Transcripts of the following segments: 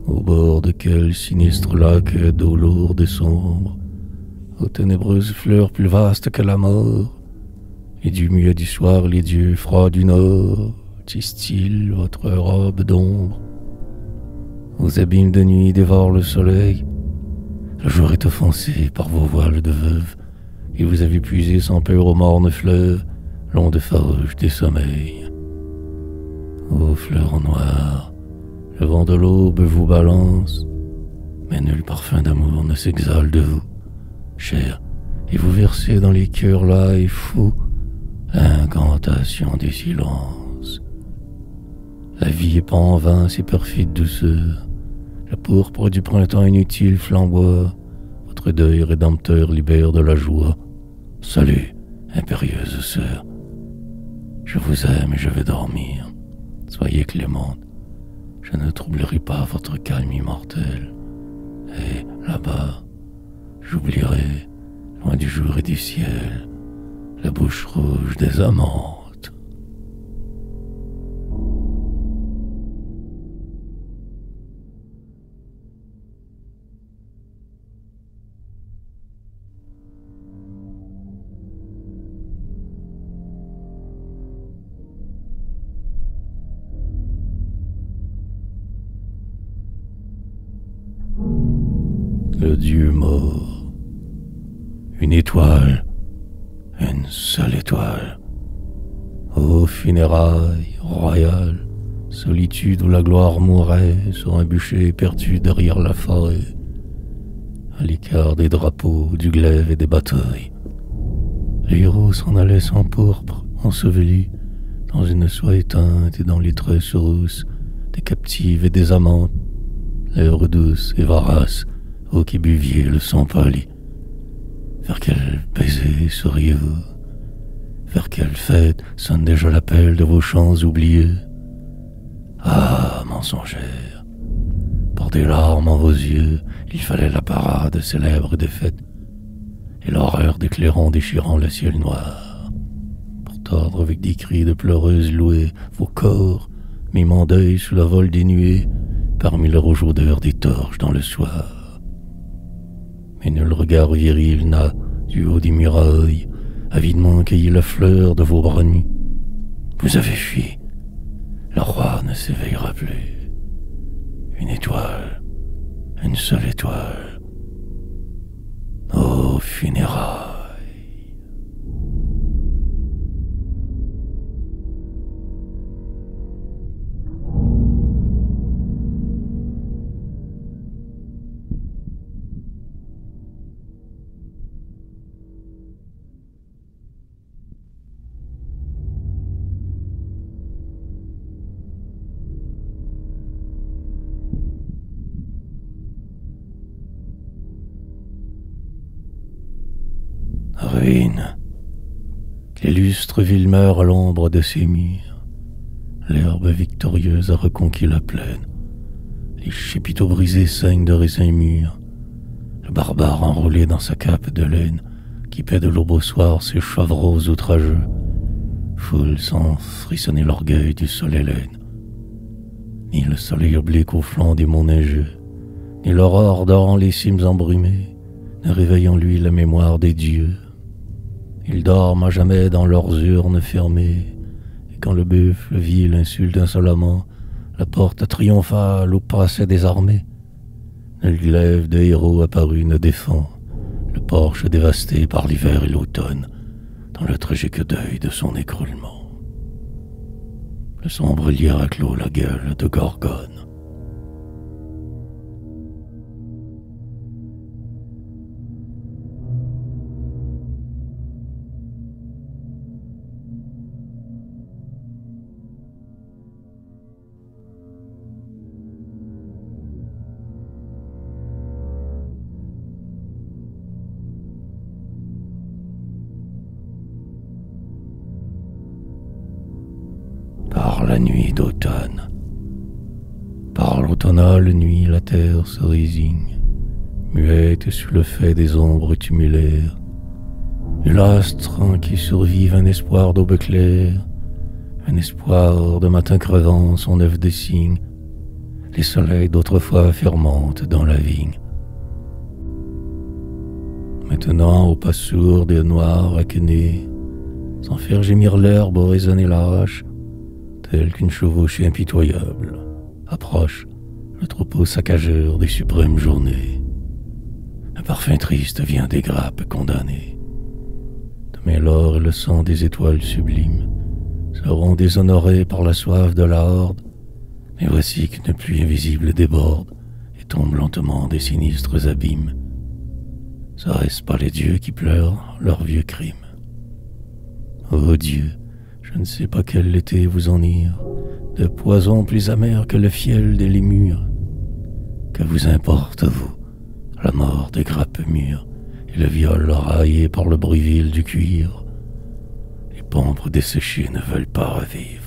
Au bord de quel sinistre lac d'eau lourde et sombre, aux ténébreuses fleurs plus vastes que la mort, et du muet du soir les dieux froids du nord tissent-ils votre robe d'ombre. Aux abîmes de nuit dévorent le soleil, le jour est offensé par vos voiles de veuve, et vous avez puisé sans peur au morne fleuve, l'onde farouche des sommeils. Ô fleurs noires, le vent de l'aube vous balance, mais nul parfum d'amour ne s'exhale de vous, cher, et vous versez dans les cœurs là et fous l'incantation du silence. La vie est pas en vain si perfide douceur, la pourpre du printemps inutile flamboie, votre deuil rédempteur libère de la joie. Salut, impérieuse sœur, je vous aime et je vais dormir. Soyez clémente, je ne troublerai pas votre calme immortel. Et là-bas, j'oublierai, loin du jour et du ciel, la bouche rouge des amantes. Le dieu mort, une étoile, une seule étoile. Ô funérailles royales, solitude où la gloire mourait sur un bûcher perdu derrière la forêt, à l'écart des drapeaux, du glaive et des batailles. Les héros s'en allaient sans pourpre, ensevelis dans une soie éteinte et dans les tresses rousses des captives et des amantes, lèvres douces et voraces, ô qui buviez le sang pâli. Vers quel baiser seriez-vous? Vers quelle fête sonne déjà l'appel de vos chants oubliés? Ah, mensongère, par des larmes en vos yeux, il fallait la parade célèbre des fêtes, et l'horreur des clairons déchirant le ciel noir, pour tordre avec des cris de pleureuses louées vos corps, mimant deuil sous la vol des nuées, parmi le rouge odeur des torches dans le soir. Mais nul regard viril n'a, du haut des murailles, avidement cueilli la fleur de vos bras nus. Vous avez fui, le roi ne s'éveillera plus. Une étoile, une seule étoile. Ô funérailles. Ruine, l'illustre ville meurt à l'ombre de ses murs. L'herbe victorieuse a reconquis la plaine. Les chapiteaux brisés saignent de raisins mûrs. Le barbare enroulé dans sa cape de laine, qui paie de l'aube au soir ses chevreaux outrageux, foule sans frissonner l'orgueil du sol hélène. Ni le soleil oblique au flanc des monts neigeux, ni l'aurore dorant les cimes embrumées, ne réveille en lui la mémoire des dieux. Ils dorment à jamais dans leurs urnes fermées, et quand le buffle vil insulte insolemment la porte triomphale où passaient des armées, nul glaive de héros apparu ne défend le porche dévasté par l'hiver et l'automne dans le tragique deuil de son écroulement. Le sombre lierre clôt la gueule de Gorgone. Par la nuit d'automne, par l'automnale nuit, la terre se résigne, muette sous le fait des ombres tumulaires. Nul astre qui survive un espoir d'aube claire, un espoir de matin crevant son œuf de cygne. les soleils d'autrefois fermentent dans la vigne. Maintenant, au pas sourd des noirs acquenés, sans faire gémir l'herbe ou résonner la hache, tel qu'une chevauchée impitoyable, approche le troupeau saccageur des suprêmes journées. Un parfum triste vient des grappes condamnées. Demain l'or et le sang des étoiles sublimes seront déshonorés par la soif de la horde, mais voici qu'une pluie invisible déborde et tombe lentement des sinistres abîmes. Serait-ce pas les dieux qui pleurent leurs vieux crimes? Ô Dieu, je ne sais pas quel été vous enire, de poison plus amer que le fiel des lémures. Que vous importe, vous, la mort des grappes mûres et le viol raillé par le bruit vil du cuir? Les pampres desséchés ne veulent pas revivre.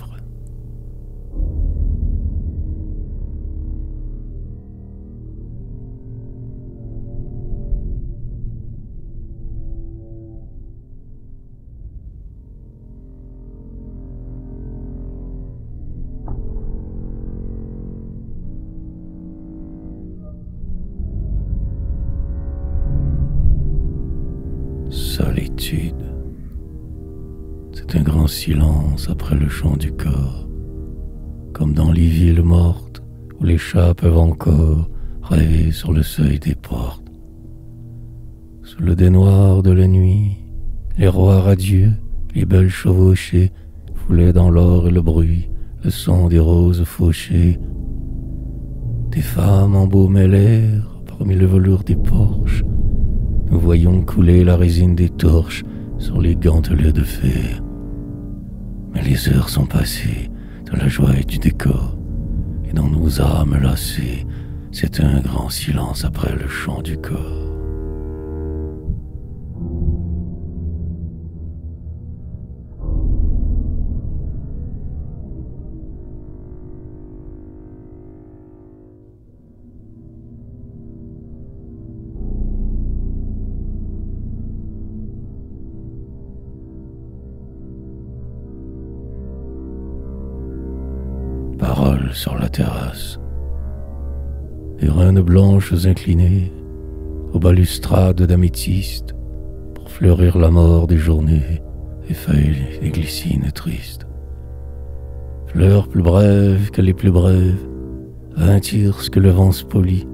Solitude. C'est un grand silence après le chant du corps, comme dans les villes mortes où les chats peuvent encore rêver sur le seuil des portes. Sous le dénoir de la nuit, les rois radieux, les belles chevauchées foulaient dans l'or et le bruit le son des roses fauchées. Des femmes embaumaient l'air parmi le velours des porches. Nous voyons couler la résine des torches sur les gantelets de fer. Mais les heures sont passées de la joie et du décor, et dans nos âmes lassées, c'est un grand silence après le chant du corps. Paroles sur la terrasse. Des reines blanches inclinées aux balustrades d'améthyste pour fleurir la mort des journées et feuilles et glycines tristes. Fleurs plus brèves que les plus brèves, 20 tirs que le vent spolie,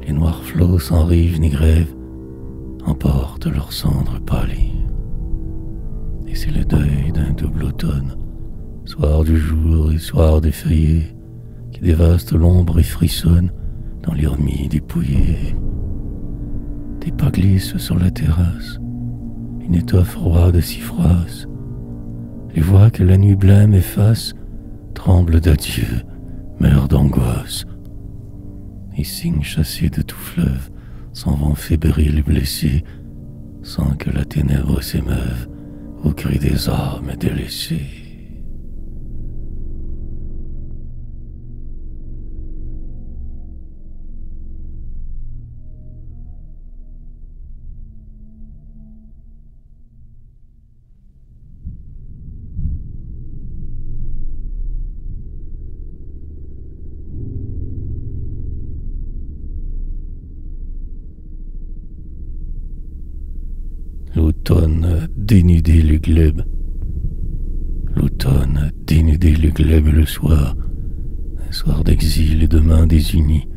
les noirs flots sans rive ni grève emportent leurs cendres pâlies. Et c'est le deuil d'un double automne, soir du jour et soir des feuillets, qui dévaste l'ombre et frissonne dans l'irmie dépouillée. Des pas glissent sur la terrasse, une étoffe froide s'y froisse. Les voix que la nuit blême efface tremblent d'adieu, meurent d'angoisse. Et cygnes chassés de tout fleuve s'en vont fébrile et blessés, sans que la ténèbre s'émeuve au cri des âmes délaissées. L'automne a dénudé le glaive. L'automne a dénudé le glaive le soir. Un soir d'exil et de mains désunies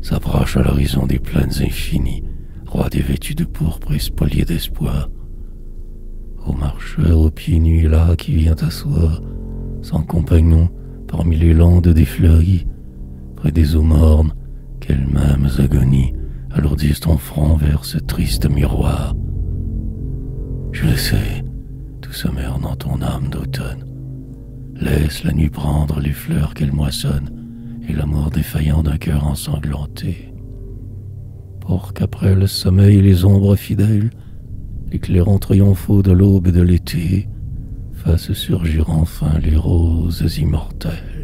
s'approche à l'horizon des plaines infinies, roi dévêtu de pourpre et spolié d'espoir. Ô marcheur aux pieds nus là qui vient t'asseoir, sans compagnon parmi les landes défleuries, près des eaux mornes qu'elles-mêmes agonies alourdissent ton front vers ce triste miroir. Je le sais, tout sommeille dans ton âme d'automne. Laisse la nuit prendre les fleurs qu'elle moissonne et l'amour défaillant d'un cœur ensanglanté. Pour qu'après le sommeil et les ombres fidèles, l'éclairant triomphaux de l'aube et de l'été fassent surgir enfin les roses immortelles.